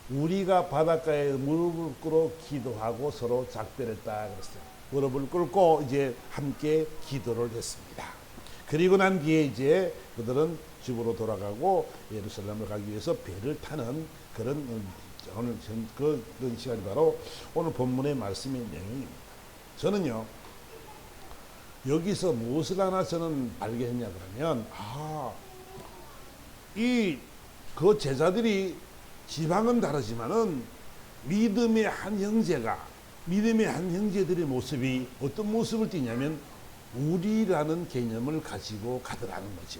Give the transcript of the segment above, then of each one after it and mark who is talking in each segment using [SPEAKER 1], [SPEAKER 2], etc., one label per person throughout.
[SPEAKER 1] 우리가 바닷가에 무릎을 꿇어 기도하고 서로 작별했다 그랬어요. 무릎을 꿇고 이제 함께 기도를 했습니다. 그리고 난 뒤에 이제 그들은 집으로 돌아가고 예루살렘을 가기 위해서 배를 타는 그런 오늘 그런 시간이 바로 오늘 본문의 말씀의 내용입니다. 저는요 여기서 무엇을 하나 저는 발견했냐 그러면 그 제자들이 지방은 다르지만은 믿음의 한 형제들의 모습이 어떤 모습을 띠냐면 우리라는 개념을 가지고 가더라는 거죠.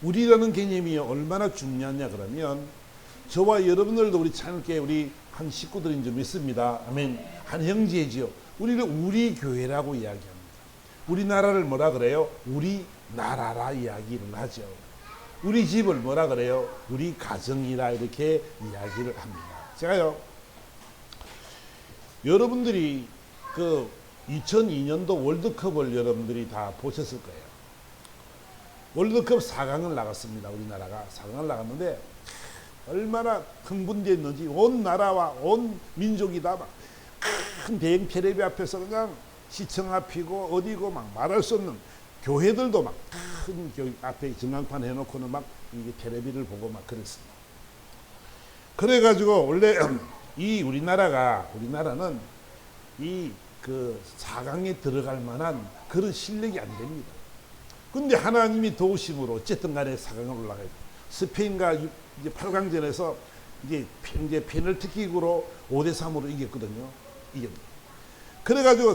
[SPEAKER 1] 우리라는 개념이 얼마나 중요하냐 그러면 저와 여러분들도 우리 찬양교회 우리 한 식구들인 줄 믿습니다. 아멘. 한 형제지요. 우리를 우리 교회라고 이야기합니다. 우리나라를 뭐라 그래요? 우리 나라라 이야기를 하죠. 우리 집을 뭐라 그래요? 우리 가정이라 이렇게 이야기를 합니다. 제가요 여러분들이 그 2002년도 월드컵을 여러분들이 다 보셨을 거예요. 월드컵 4강을 나갔습니다. 우리나라가 4강을 나갔는데 얼마나 흥분됐는지 온 나라와 온 민족이 다 막 큰 대형 텔레비 앞에서 그냥 시청 앞이고 어디고 막 말할 수 없는 교회들도 막 큰 앞에 전광판 해놓고는 막 이게 텔레비를 보고 막 그랬습니다. 그래가지고 원래 이 우리나라는 이 그 4강에 들어갈 만한 그런 실력이 안 됩니다. 근데 하나님이 도우심으로 어쨌든 간에 4강을 올라가요. 스페인과 이제 8강전에서 이제 페널티킥으로 5대3으로 이겼거든요. 그래가지고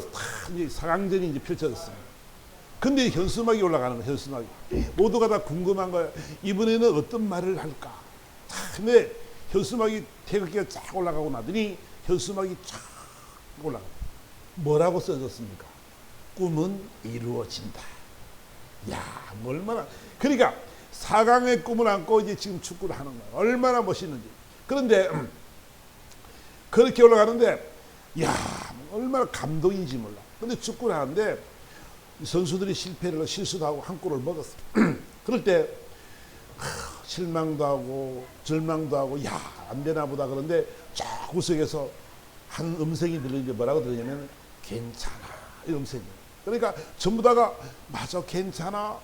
[SPEAKER 1] 이제 4강전이 이제 펼쳐졌습니다. 근데 현수막이 올라가는 거예요. 현수막이. 모두가 다 궁금한 거예요. 이번에는 어떤 말을 할까? 근데 현수막이 태극기가 쫙 올라가고 나더니 현수막이 쫙 올라가요. 뭐라고 써졌습니까? 꿈은 이루어진다. 야, 얼마나. 그러니까 4강의 꿈을 안고 이제 지금 축구를 하는 거예요. 얼마나 멋있는지. 그런데 그렇게 올라가는데 야, 얼마나 감동인지 몰라. 근데 축구를 하는데 선수들이 실수도 하고 한 골을 먹었어. 그럴 때 실망도 하고 절망도 하고 야, 안 되나 보다. 그런데 쫙 구석에서 한 음성이 들리는데 뭐라고 들리냐면 괜찮아, 이 음성이. 그러니까 전부 다가 맞아, 괜찮아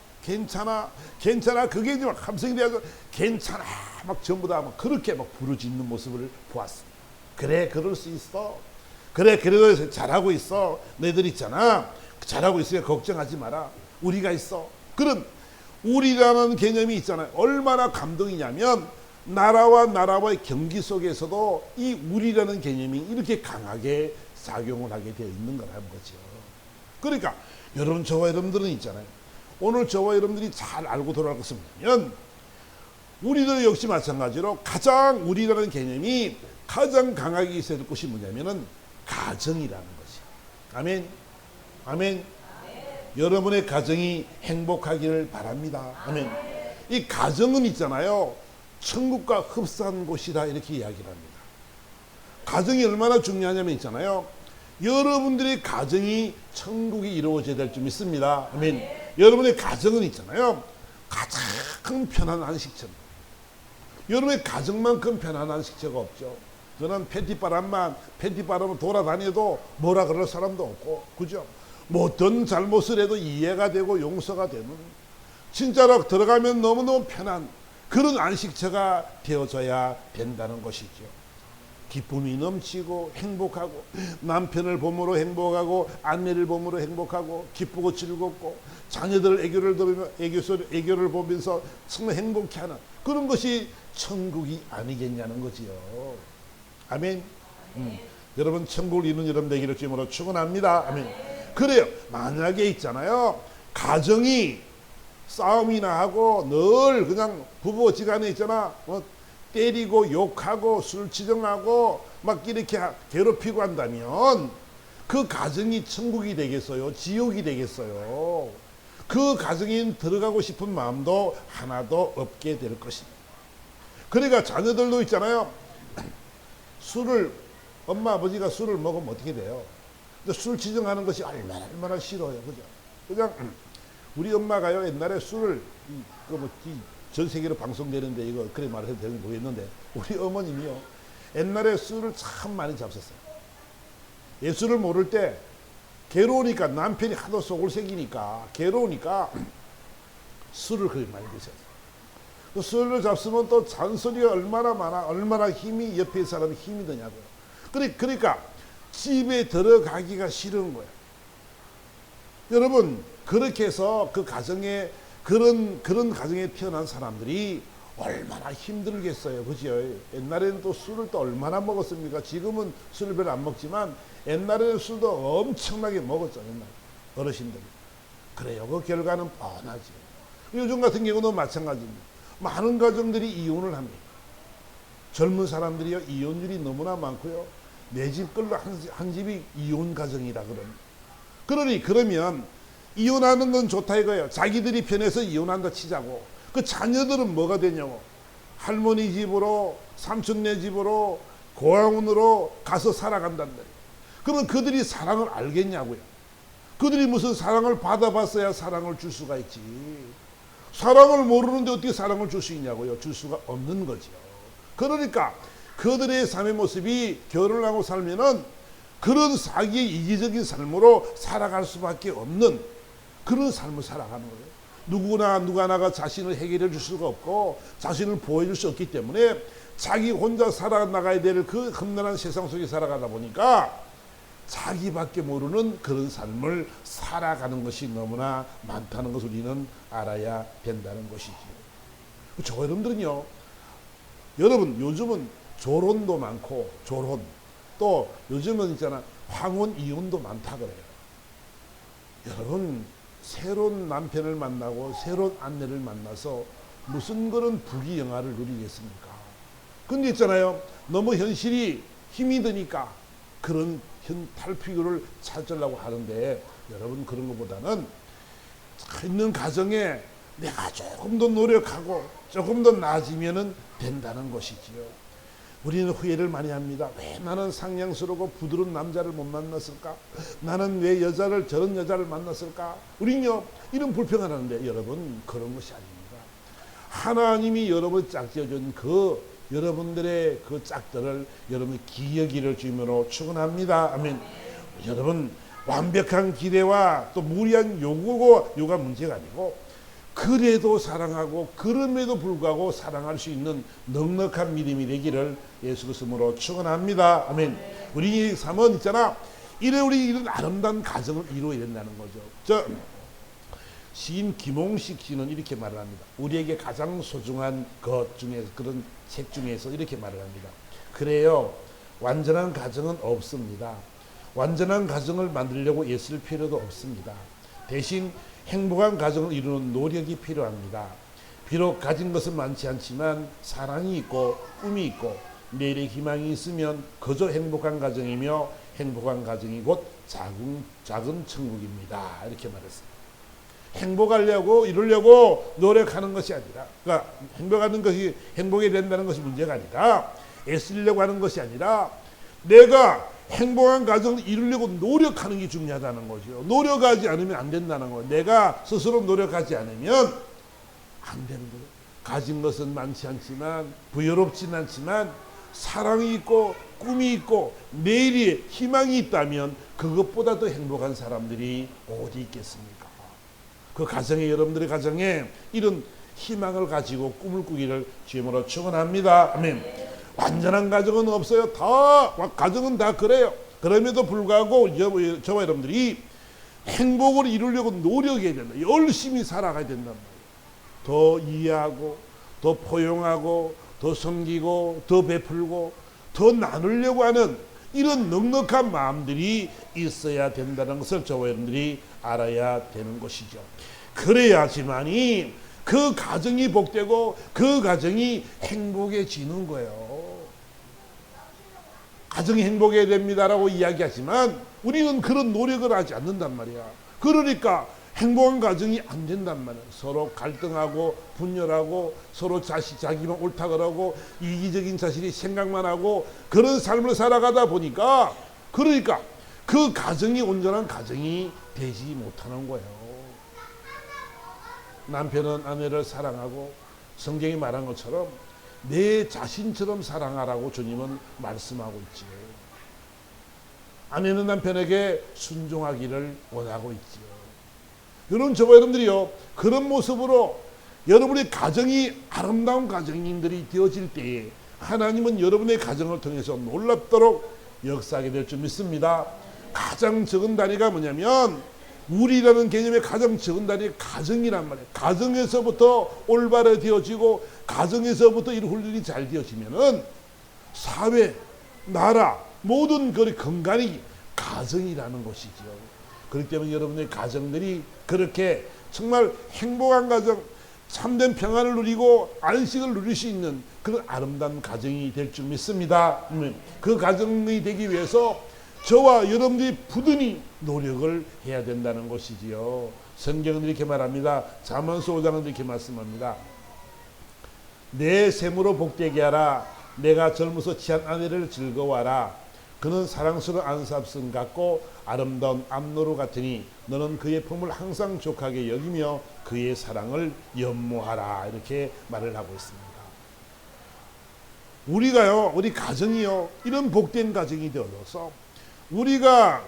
[SPEAKER 1] 그게 이제 막 함성이 돼서 괜찮아 막 전부 다 막 그렇게 막 부르짖는 모습을 보았습니다. 그래, 그럴 수 있어. 그래, 그래도 잘하고 있어. 너희들 있잖아. 잘하고 있으니까 걱정하지 마라. 우리가 있어. 그런 우리라는 개념이 있잖아요. 얼마나 감동이냐면 나라와 나라와의 경기 속에서도 이 우리라는 개념이 이렇게 강하게 작용을 하게 되어 있는 거라는 거죠. 그러니까 여러분, 저와 여러분들은 있잖아요. 오늘 저와 여러분들이 잘 알고 돌아갈 것은 뭐냐면 우리들 역시 마찬가지로 가장 우리라는 개념이 가장 강하게 있어야 될 것이 뭐냐면은 가정이라는 것이. 아멘. 아멘. 여러분의 가정이 행복하기를 바랍니다. 아멘. 이 가정은 있잖아요. 천국과 흡사한 곳이다 이렇게 이야기를 합니다. 가정이 얼마나 중요하냐면 있잖아요. 여러분들의 가정이 천국이 이루어져야 될 줄 믿습니다. 아멘. 여러분의 가정은 있잖아요. 가장 편한 안식처입니다. 여러분의 가정만큼 편한 안식처가 없죠. 저는 팬티바람을 돌아다녀도 뭐라 그럴 사람도 없고, 그죠? 뭐 어떤 잘못을 해도 이해가 되고 용서가 되는, 진짜로 들어가면 너무너무 편한 그런 안식처가 되어져야 된다는 것이죠. 기쁨이 넘치고 행복하고, 남편을 봄으로 행복하고, 아내를 봄으로 행복하고, 기쁘고 즐겁고, 자녀들 애교를 들으며 애교를 보면서 정말 행복해하는 그런 것이 천국이 아니겠냐는 거지요. 아멘. 여러분, 천국을 이루는 여러분 되기를 주님으로 축원합니다. 아멘. 그래요. 만약에 있잖아요, 가정이 싸움이나 하고 늘 그냥 부부지간에 있잖아, 때리고 욕하고 술치정하고 막 이렇게 괴롭히고 한다면 그 가정이 천국이 되겠어요? 지옥이 되겠어요? 그 가정에 들어가고 싶은 마음도 하나도 없게 될 것입니다. 그러니까 자녀들도 있잖아요. 엄마 아버지가 술을 먹으면 어떻게 돼요? 술 치정하는 것이 얼마나 싫어요. 그죠? 그냥 우리 엄마가요, 옛날에 술을 전 세계로 방송되는데 이거 그래 말해도 되는지 모르겠는데 우리 어머님이요 옛날에 술을 참 많이 잡섰어요. 예수를 모를 때 괴로우니까 남편이 하도 속을 새기니까 괴로우니까 술을 그렇게 많이 드셨어요. 그 술을 잡수면 또 잔소리가 얼마나 많아, 얼마나 힘이 옆에 사람이 힘이 드냐고요. 그러니까 집에 들어가기가 싫은 거예요. 여러분 그렇게 해서 그 가정에 그런 가정에 태어난 사람들이 얼마나 힘들겠어요. 그죠? 옛날에는 또 술을 또 얼마나 먹었습니까? 지금은 술을 별로 안 먹지만 옛날에는 술도 엄청나게 먹었죠. 옛날 어르신들이. 그래요. 그 결과는 뻔하죠. 요즘 같은 경우도 마찬가지입니다. 많은 가정들이 이혼을 합니다. 젊은 사람들이요 이혼율이 너무나 많고요. 내 집 걸로 한 집이 이혼 가정이라 그러면 이혼하는 건 좋다 이거예요. 자기들이 편해서 이혼한다 치자고. 그 자녀들은 뭐가 되냐고. 할머니 집으로 삼촌네 집으로 고아원으로 가서 살아간단다. 그러면 그들이 사랑을 알겠냐고요. 그들이 무슨 사랑을 받아봤어야 사랑을 줄 수가 있지. 사랑을 모르는데 어떻게 사랑을 줄 수 있냐고요. 줄 수가 없는 거죠. 그러니까 그들의 삶의 모습이 결혼을 하고 살면은 그런 사기의 이기적인 삶으로 살아갈 수밖에 없는 그런 삶을 살아가는 거예요. 누가 나가 자신을 해결해 줄 수가 없고 자신을 보호해줄 수 없기 때문에 자기 혼자 살아나가야 될 그 험난한 세상 속에 살아가다 보니까 자기밖에 모르는 그런 삶을 살아가는 것이 너무나 많다는 것을 우리는 알아야 된다는 것이지요. 저 여러분들은요, 여러분 요즘은 조론도 많고 또 요즘은 있잖아 황혼 이혼도 많다 그래요. 여러분 새로운 남편을 만나고 새로운 아내를 만나서 무슨 그런 부귀영화를 누리겠습니까? 근데 있잖아요 너무 현실이 힘이 드니까 그런 탈피구를 찾으려고 하는데 여러분 그런 것보다는 있는 가정에 내가 조금 더 노력하고 조금 더 나아지면 된다는 것이지요. 우리는 후회를 많이 합니다. 왜 나는 상냥스럽고 부드러운 남자를 못 만났을까? 나는 왜 저런 여자를 만났을까? 우리는요 이런 불평을 하는데 여러분 그런 것이 아닙니다. 하나님이 여러분 짝지어준 그 여러분들의 그 짝들을 여러분 기여기를 주님으로 축원합니다. 아멘. 여러분 완벽한 기대와 또 무리한 요구가 문제가 아니고 그래도 사랑하고 그럼에도 불구하고 사랑할 수 있는 넉넉한 믿음이 되기를 예수 그리스도로 축원합니다. 아멘. 우리 삶은 있잖아 우리 이런 아름다운 가정을 이루어야 된다는 거죠. 시인 김홍식 씨는 이렇게 말을 합니다. 우리에게 가장 소중한 것 중에서 그런 책 중에서 이렇게 말을 합니다. 그래요. 완전한 가정은 없습니다. 완전한 가정을 만들려고 애쓸 필요도 없습니다. 대신 행복한 가정을 이루는 노력이 필요합니다. 비록 가진 것은 많지 않지만 사랑이 있고 꿈이 있고 내일의 희망이 있으면 그저 행복한 가정이며 행복한 가정이 곧 작은 천국입니다. 이렇게 말했습니다. 행복하려고 이루려고 노력하는 것이 아니라 그러니까 행복이 된다는 것이 문제가 아니라 애쓰려고 하는 것이 아니라 내가 행복한 가정을 이루려고 노력하는 게 중요하다는 거죠. 노력하지 않으면 안 된다는 거예요. 내가 스스로 노력하지 않으면 안 되는 거예요. 가진 것은 많지 않지만 부여롭지는 않지만 사랑이 있고 꿈이 있고 내일이 희망이 있다면 그것보다 더 행복한 사람들이 어디 있겠습니까? 그 가정에 여러분들의 가정에 이런 희망을 가지고 꿈을 꾸기를 주님으로 축원합니다. 아멘. 완전한 가정은 없어요. 가정은 다 그래요. 그럼에도 불구하고 저와 여러분들이 행복을 이루려고 노력해야 된다. 열심히 살아가야 된단 말이에요. 더 이해하고 더 포용하고 더 섬기고 더 베풀고 더 나누려고 하는 이런 넉넉한 마음들이 있어야 된다는 것을 저와 여러분들이 알아야 되는 것이죠. 그래야지만이 그 가정이 복되고 그 가정이 행복해지는 거예요. 가정이 행복해야 됩니다라고 이야기하지만 우리는 그런 노력을 하지 않는단 말이야. 그러니까 행복한 가정이 안 된단 말이야. 서로 갈등하고 분열하고 서로 자기만 옳다 그러고 이기적인 자신이 생각만 하고 그런 삶을 살아가다 보니까 그러니까 그 가정이 온전한 가정이 되지 못하는 거예요. 남편은 아내를 사랑하고 성경이 말한 것처럼 내 자신처럼 사랑하라고 주님은 말씀하고 있지요. 아내는 남편에게 순종하기를 원하고 있지요. 여러분, 저와 여러분들이요, 그런 모습으로 여러분의 가정이 아름다운 가정인들이 되어질 때에 하나님은 여러분의 가정을 통해서 놀랍도록 역사하게 될 줄 믿습니다. 가장 적은 단위가 뭐냐면, 우리라는 개념의 가장 적은 단위가 가정이란 말이에요. 가정에서부터 올바르게 되어지고 가정에서부터 이 훈련이 잘 되어지면은 사회, 나라 모든 그 건강이 가정이라는 것이죠. 그렇기 때문에 여러분의 가정들이 그렇게 정말 행복한 가정, 참된 평안을 누리고 안식을 누릴 수 있는 그런 아름다운 가정이 될 줄 믿습니다. 그 가정이 되기 위해서 저와 여러분들이 부단히 노력을 해야 된다는 것이지요. 성경은 이렇게 말합니다. 잠언서 5장은 이렇게 말씀합니다. 내 샘으로 복되게 하라. 내가 젊어서 취한 아내를 즐거워하라. 그는 사랑스러운 안삽선 같고 아름다운 암노루 같으니 너는 그의 품을 항상 족하게 여기며 그의 사랑을 연모하라. 이렇게 말을 하고 있습니다. 우리가요, 우리 가정이요, 이런 복된 가정이 되어서 우리가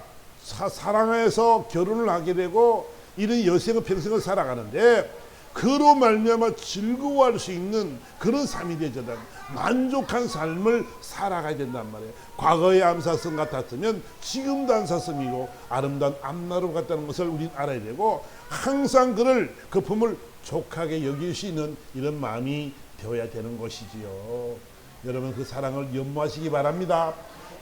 [SPEAKER 1] 사랑해서 결혼을 하게 되고 이런 여생의 평생을 살아가는데 그로 말미암아 즐거워할 수 있는 그런 삶이 되어야 만족한 삶을 살아가야 된단 말이에요. 과거의 암사슴 같았으면 지금도 암사슴이고 아름다운 암나루 같다는 것을 우리는 알아야 되고 항상 그를 그 품을 족하게 여길 수 있는 이런 마음이 되어야 되는 것이지요. 여러분, 그 사랑을 연모하시기 바랍니다.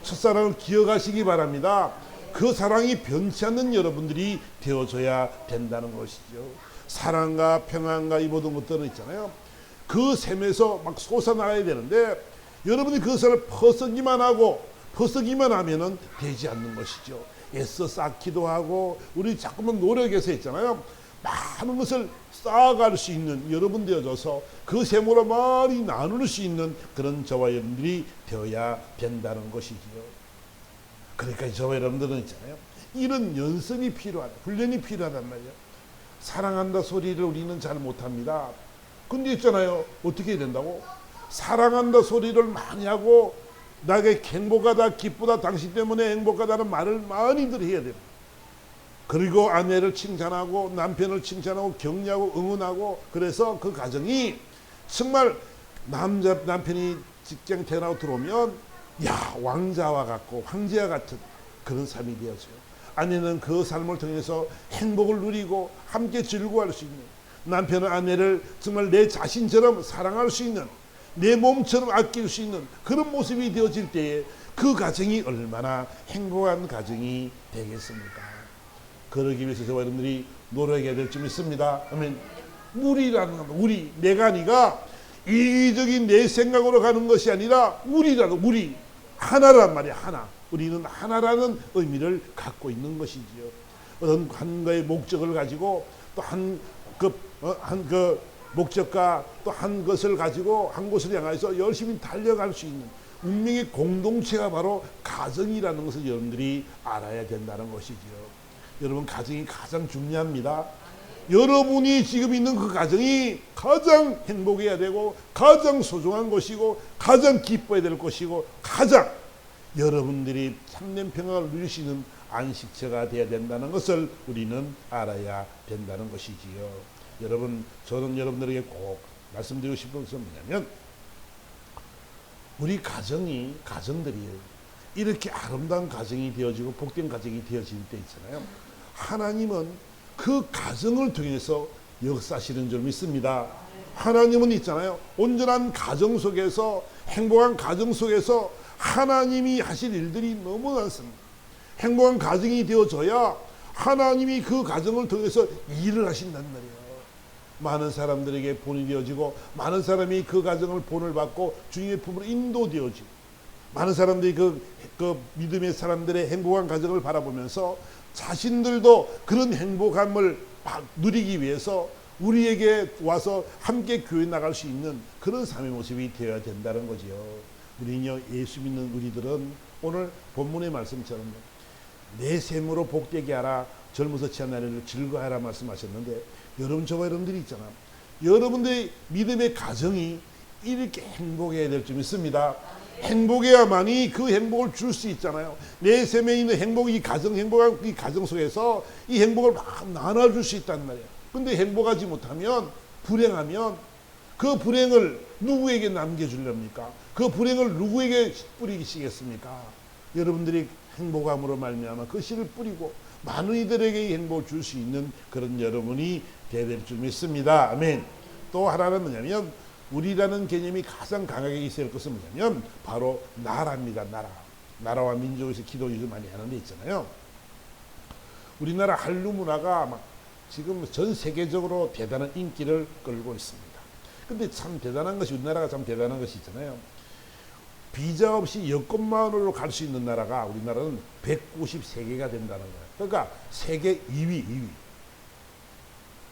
[SPEAKER 1] 첫사랑을 기억하시기 바랍니다. 그 사랑이 변치 않는 여러분들이 되어줘야 된다는 것이죠. 사랑과 평안과 이 모든 것들은 있잖아요. 그 샘에서 막 솟아나가야 되는데 여러분이 그것을 퍼서기만 하고 퍼서기만 하면은 되지 않는 것이죠. 애써 쌓기도 하고 우리 자꾸만 노력해서 있잖아요. 많은 것을 쌓아갈 수 있는 여러분 되어져서 그 샘으로 많이 나눌 수 있는 그런 저와 여러분들이 되어야 된다는 것이지요. 그러니까 저와 여러분들은 있잖아요. 이런 연습이 필요하다. 훈련이 필요하단 말이에요. 사랑한다 소리를 우리는 잘 못합니다. 근데 있잖아요. 어떻게 해야 된다고? 사랑한다 소리를 많이 하고 나에게 행복하다, 기쁘다, 당신 때문에 행복하다는 말을 많이들 해야 됩니다. 그리고 아내를 칭찬하고 남편을 칭찬하고 격려하고 응원하고 그래서 그 가정이 정말 남편이 직장 퇴근하고 들어오면 야, 왕자와 같고 황제와 같은 그런 삶이 되어져요. 아내는 그 삶을 통해서 행복을 누리고 함께 즐거워할 수 있는, 남편은 아내를 정말 내 자신처럼 사랑할 수 있는, 내 몸처럼 아낄 수 있는 그런 모습이 되어질 때에 그 가정이 얼마나 행복한 가정이 되겠습니까? 그러기 위해서 저와 여러분들이 노력해야 될 줄 믿습니다. 아멘. 우리라는 것, 우리, 내가 네가 이기적인 내 생각으로 가는 것이 아니라 우리라는, 우리 하나란 말이야. 하나. 우리는 하나라는 의미를 갖고 있는 것이지요. 어떤 한 가의 목적을 가지고 또 한 그 목적과 또 한 것을 가지고 한 곳을 향해서 열심히 달려갈 수 있는 운명의 공동체가 바로 가정이라는 것을 여러분들이 알아야 된다는 것이지요. 여러분, 가정이 가장 중요합니다. 여러분이 지금 있는 그 가정이 가장 행복해야 되고 가장 소중한 것이고 가장 기뻐야 될 것이고 가장 여러분들이 참된 평안을 누릴 수 있는 안식처가 되어야 된다는 것을 우리는 알아야 된다는 것이지요. 여러분, 저는 여러분들에게 꼭 말씀드리고 싶은 것은 뭐냐면 우리 가정들이 이렇게 아름다운 가정이 되어지고 복된 가정이 되어질 때 있잖아요. 하나님은 그 가정을 통해서 역사하시는 줄 믿습니다. 하나님은 있잖아요. 온전한 가정 속에서 행복한 가정 속에서 하나님이 하실 일들이 너무 많습니다. 행복한 가정이 되어져야 하나님이 그 가정을 통해서 일을 하신단 말이에요. 많은 사람들에게 본이 되어지고 많은 사람이 그 가정을 본을 받고 주님의 품으로 인도되어지고 많은 사람들이 그 믿음의 사람들의 행복한 가정을 바라보면서 자신들도 그런 행복함을 누리기 위해서 우리에게 와서 함께 교회 나갈 수 있는 그런 삶의 모습이 되어야 된다는 거지요. 우리는요, 예수 믿는 우리들은 오늘 본문의 말씀처럼 내 샘으로 복되게 하라, 젊어서 취한 나이를 즐거워하라 말씀하셨는데 여러분, 저와 여러분들이 있잖아. 여러분들의 믿음의 가정이 이렇게 행복해야 될 줄 믿습니다. 행복해야만이 그 행복을 줄 수 있잖아요. 내 삶에 있는 행복, 이 가정, 행복한 이 가정 속에서 이 행복을 막 나눠줄 수 있단 말이에요. 근데 행복하지 못하면, 불행하면 그 불행을 누구에게 남겨주렵니까? 그 불행을 누구에게 뿌리시겠습니까? 여러분들이 행복함으로 말미암아 그 씨를 뿌리고 많은 이들에게 이 행복을 줄 수 있는 그런 여러분이 되어야 될 줄 믿습니다. 아멘. 또 하나는 뭐냐면, 우리라는 개념이 가장 강하게 있어야 할 것은 뭐냐면 바로 나라입니다. 나라와 민족에서 기도 요즘 많이 하는 데 있잖아요. 우리나라 한류 문화가 막 지금 전 세계적으로 대단한 인기를 끌고 있습니다. 근데 참 대단한 것이, 우리나라가 참 대단한 것이 있잖아요. 비자 없이 여권만으로 갈 수 있는 나라가 우리나라는 193개가 된다는 거예요. 그러니까 세계 2위.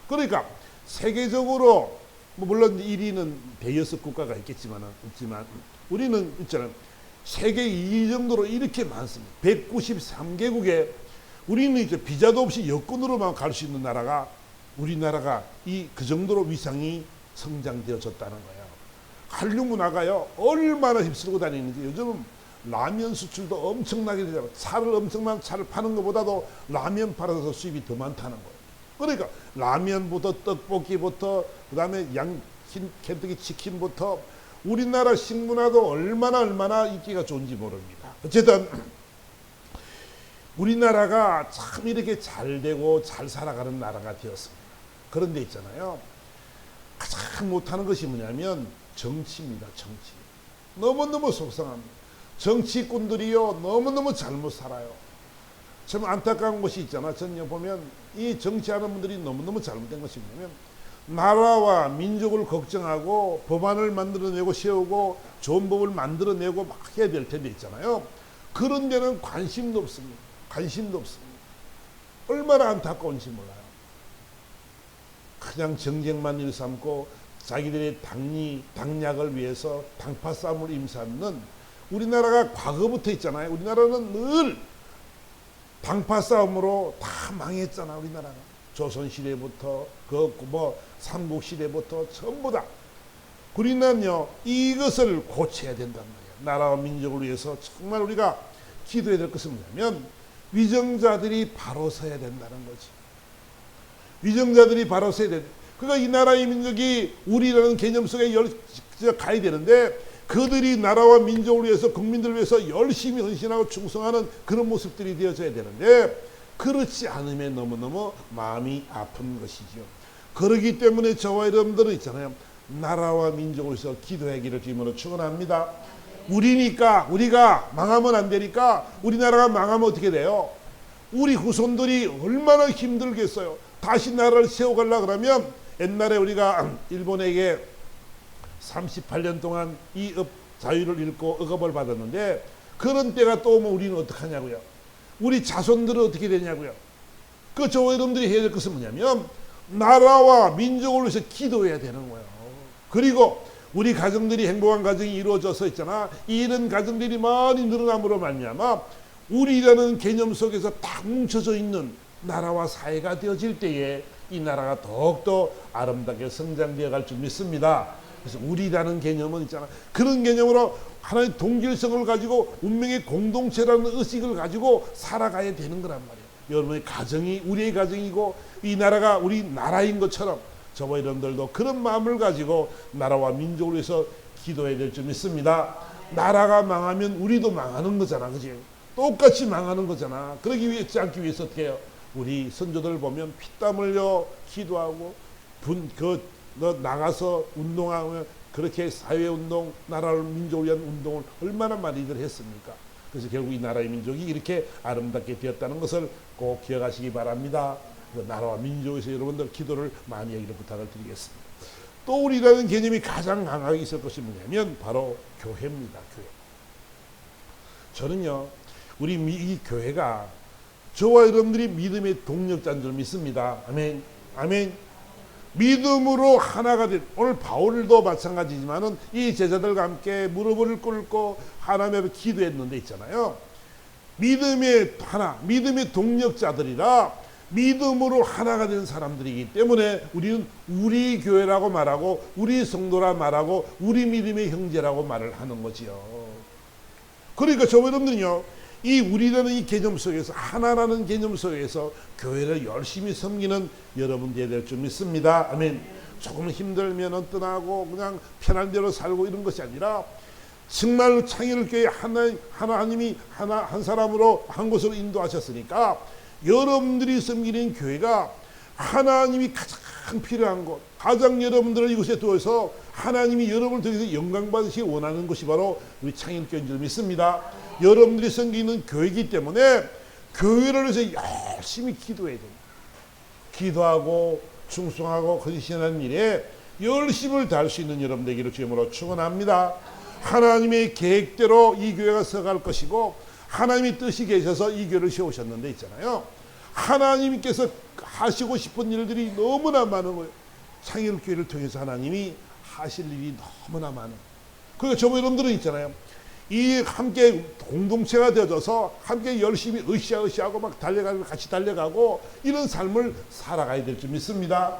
[SPEAKER 1] 그러니까 세계적으로 뭐 물론 1위는 대여섯 국가가 있지만 우리는 있잖아요. 세계 2위 정도로 이렇게 많습니다. 193개국에 우리는 이제 비자도 없이 여권으로만 갈 수 있는 나라가, 우리나라가 그 정도로 위상이 성장되어졌다는 거예요. 한류 문화가요, 얼마나 휩쓸고 다니는지. 요즘은 라면 수출도 엄청나게 되잖아요. 엄청난 차를 파는 것보다도 라면 팔아서 수입이 더 많다는 거예요. 그러니까 라면부터 떡볶이부터 그다음에 켄터키 치킨부터 우리나라 식문화도 얼마나 인기가 좋은지 모릅니다. 어쨌든 우리나라가 참 이렇게 잘 되고 잘 살아가는 나라가 되었습니다. 그런데 있잖아요, 가장 못하는 것이 뭐냐면 정치입니다. 정치. 너무너무 속상합니다. 정치꾼들이요, 너무너무 잘못 살아요. 참 안타까운 것이 있잖아. 전혀 보면 이 정치하는 분들이 너무너무 잘못된 것이 뭐냐면, 나라와 민족을 걱정하고 법안을 만들어내고 세우고 좋은 법을 만들어내고 막 해야 될 텐데 있잖아요. 그런 데는 관심도 없습니다. 얼마나 안타까운지 몰라요. 그냥 정쟁만 일삼고 자기들의 당약을 위해서 당파 싸움을 임삼는, 우리나라가 과거부터 있잖아요. 우리나라는 늘 당파 싸움으로 다 망했잖아. 우리나라가 조선시대부터 삼국시대부터 전부 다. 우리는요, 이것을 고쳐야 된단 말이에요. 나라와 민족을 위해서 정말 우리가 기도해야 될 것은 뭐냐면, 위정자들이 바로 서야 된다는 거지. 위정자들이 바로 서야 돼. 그러니까 이 나라의 민족이 우리라는 개념 속에 가야 되는데, 그들이 나라와 민족을 위해서, 국민들을 위해서 열심히 헌신하고 충성하는 그런 모습들이 되어져야 되는데, 그렇지 않으면 너무너무 마음이 아픈 것이죠. 그렇기 때문에 저와 여러분들은 있잖아요, 나라와 민족을 위해서 기도하기를 주님으로 축원합니다. 우리가 망하면 안 되니까, 우리나라가 망하면 어떻게 돼요? 우리 후손들이 얼마나 힘들겠어요. 다시 나라를 세워가려고 그러면, 옛날에 우리가 일본에게 38년 동안 이 자유를 잃고 억압을 받았는데, 그런 때가 또 오면 우리는 어떡하냐고요. 우리 자손들은 어떻게 되냐고요. 저와 여러분들이 해야 될 것은 뭐냐면, 나라와 민족을 위해서 기도해야 되는 거예요. 그리고 우리 가정들이 행복한 가정이 이루어져서 있잖아. 이런 가정들이 많이 늘어남으로 말미암아 우리라는 개념 속에서 딱 뭉쳐져 있는 나라와 사회가 되어질 때에 이 나라가 더욱더 아름답게 성장되어 갈 줄 믿습니다. 그래서 우리라는 개념은 있잖아. 그런 개념으로 하나의 동질성을 가지고 운명의 공동체라는 의식을 가지고 살아가야 되는 거란 말이에요. 여러분의 가정이 우리의 가정이고 이 나라가 우리 나라인 것처럼 저와 여러분들도 그런 마음을 가지고 나라와 민족을 위해서 기도해야 될 줄 믿습니다. 나라가 망하면 우리도 망하는 거잖아. 그지? 똑같이 망하는 거잖아. 그러기 않기 위해서 어떻게 해요? 우리 선조들 보면 피땀 흘려 기도하고 나가서 운동하면 그렇게 사회운동, 나라를 민족을 위한 운동을 얼마나 많이들 했습니까? 그래서 결국 이 나라의 민족이 이렇게 아름답게 되었다는 것을 꼭 기억하시기 바랍니다. 나라와 민족에서 여러분들 기도를 많이 하기를 부탁을 드리겠습니다. 또 우리라는 개념이 가장 강하게 있을 것이 뭐냐면 바로 교회입니다. 교회. 저는요, 우리 이 교회가 저와 여러분들이 믿음의 동력자인 줄 믿습니다. 아멘. 아멘. 믿음으로 하나가 된, 오늘 바울도 마찬가지지만은 이 제자들과 함께 무릎을 꿇고 하나님 앞에 기도했는데 있잖아요. 믿음의 하나, 믿음의 동력자들이라 믿음으로 하나가 된 사람들이기 때문에 우리는 우리 교회라고 말하고 우리 성도라 말하고 우리 믿음의 형제라고 말을 하는 거지요. 그러니까 저와 여러분들은요, 이 우리라는 이 개념 속에서, 하나라는 개념 속에서 교회를 열심히 섬기는 여러분 되어야 될 줄 믿습니다. 아멘. 조금 힘들면 떠나고 그냥 편한 대로 살고 이런 것이 아니라 정말 창일교회 하나님이 한 사람으로 한 곳으로 인도하셨으니까 여러분들이 섬기는 교회가 하나님이 가장 필요한 곳, 가장 여러분들을 이곳에 두어서 하나님이 여러분을 통해서 영광 받으시기 원하는 것이 바로 우리 창일교회인 줄 믿습니다. 여러분들이 섬기는 교회이기 때문에 교회를 위해서 열심히 기도해야 됩니다. 기도하고 충성하고 헌신하는 일에 열심을 다할 수 있는 여러분 되기를 주님으로 축원합니다. 하나님의 계획대로 이 교회가 서갈 것이고 하나님의 뜻이 계셔서 이 교회를 세우셨는데 있잖아요. 하나님께서 하시고 싶은 일들이 너무나 많은 거예요. 창일교회를 통해서 하나님이 하실 일이 너무나 많은. 그러니까 저와 여러분들은 있잖아요. 이 함께 공동체가 되어져서 함께 열심히 으쌰으쌰하고 막 달려가고 같이 달려가고 이런 삶을 살아가야 될 줄 믿습니다.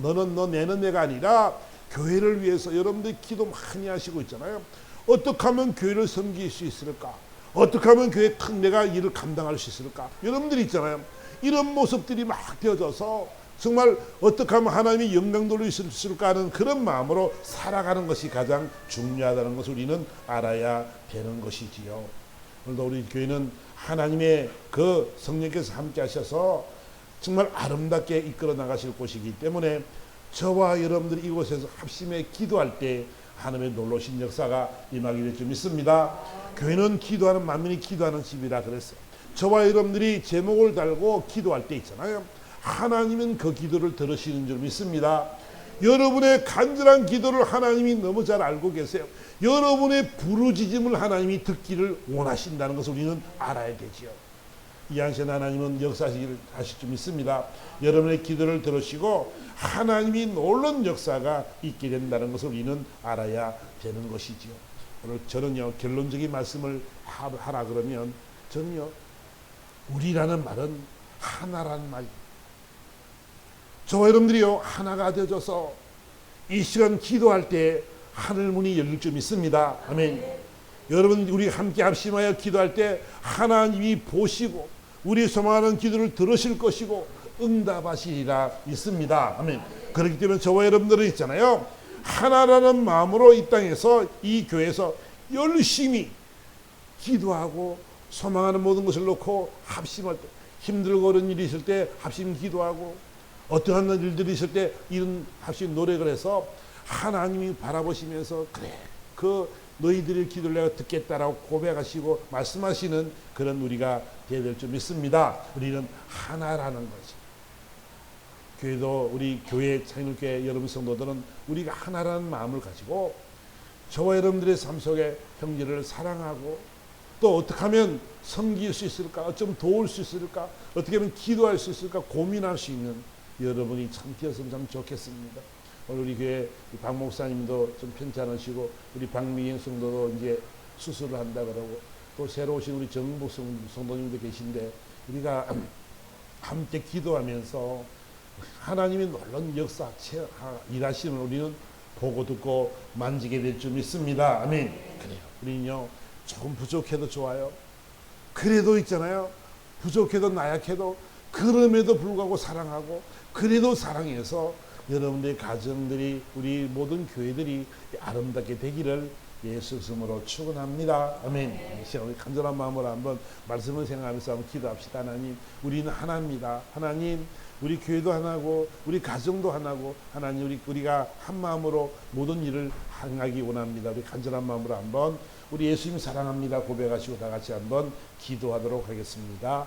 [SPEAKER 1] 너는 너, 내는 내가 아니라 교회를 위해서 여러분들이 기도 많이 하시고 있잖아요. 어떻게 하면 교회를 섬길 수 있을까? 어떻게 하면 교회 큰 내가 일을 감당할 수 있을까? 여러분들이 있잖아요. 이런 모습들이 막 되어져서 정말 어떻게 하면 하나님이 영광 돌릴 수 있을까 하는 그런 마음으로 살아가는 것이 가장 중요하다는 것을 우리는 알아야 되는 것이지요. 오늘도 우리 교회는 하나님의 그 성령께서 함께 하셔서 정말 아름답게 이끌어 나가실 곳이기 때문에 저와 여러분들이 이곳에서 합심해 기도할 때 하나님의 놀라신 역사가 임하게 될 줄 믿습니다. 교회는 기도하는 만민이 기도하는 집이라 그랬어요. 저와 여러분들이 제목을 달고 기도할 때 있잖아요. 하나님은 그 기도를 들으시는 줄 믿습니다. 여러분의 간절한 기도를 하나님이 너무 잘 알고 계세요. 여러분의 부르짖음을 하나님이 듣기를 원하신다는 것을 우리는 알아야 되지요. 이 안신 하나님은 역사하실 줄 믿습니다. 여러분의 기도를 들으시고 하나님이 놀라운 역사가 있게 된다는 것을 우리는 알아야 되는 것이지요. 오늘 저는요, 결론적인 말씀을 하라 그러면 저는요, 우리라는 말은 하나라는 말입니다. 저와 여러분들이요, 하나가 되어져서 이 시간 기도할 때 하늘문이 열릴 줄 믿습니다. 아멘. 여러분, 우리 함께 합심하여 기도할 때 하나님이 보시고 우리 소망하는 기도를 들으실 것이고 응답하시리라 믿습니다. 아멘. 그렇기 때문에 저와 여러분들은 있잖아요, 하나라는 마음으로 이 땅에서 이 교회에서 열심히 기도하고 소망하는 모든 것을 놓고 합심할 때, 힘들고 어려운 일이 있을 때 합심 기도하고 어떠한 일들이 있을 때 이런 합심 노력을 해서 하나님이 바라보시면서 그래, 그 너희들의 기도를 내가 듣겠다라고 고백하시고 말씀하시는 그런 우리가 되어야 될 줄 믿습니다. 우리는 하나라는 거지. 교회도 우리 교회 창일교회 여러분 성도들은 우리가 하나라는 마음을 가지고 저와 여러분들의 삶 속에 형제를 사랑하고 또 어떻게 하면 섬길 수 있을까, 어쩌면 도울 수 있을까, 어떻게 하면 기도할 수 있을까 고민할 수 있는 여러분이 참 되었으면 참 좋겠습니다. 오늘 우리 교회 박 목사님도 좀 편치 않으시고 우리 박미경 성도도 이제 수술을 한다 그러고 또 새로 오신 우리 정복 성도님도 계신데 우리가 함께 기도하면서 하나님의 놀라운 역사 일하시는 우리는 보고 듣고 만지게 될 줄 믿습니다. 아멘. 그래요. 우리는요, 조금 부족해도 좋아요. 그래도 있잖아요, 부족해도 나약해도 그럼에도 불구하고 사랑하고 그래도 사랑해서 여러분들의 가정들이 우리 모든 교회들이 아름답게 되기를 예수 이름으로 축원합니다. 아멘. 우리 간절한 마음으로 한번 말씀을 생각하면서 한번 기도합시다. 하나님, 우리는 하나입니다. 하나님, 우리 교회도 하나고 우리 가정도 하나고 하나님, 우리가 한 마음으로 모든 일을 행하기 원합니다. 우리 간절한 마음으로 한번 우리 예수님 사랑합니다 고백하시고 다 같이 한번 기도하도록 하겠습니다.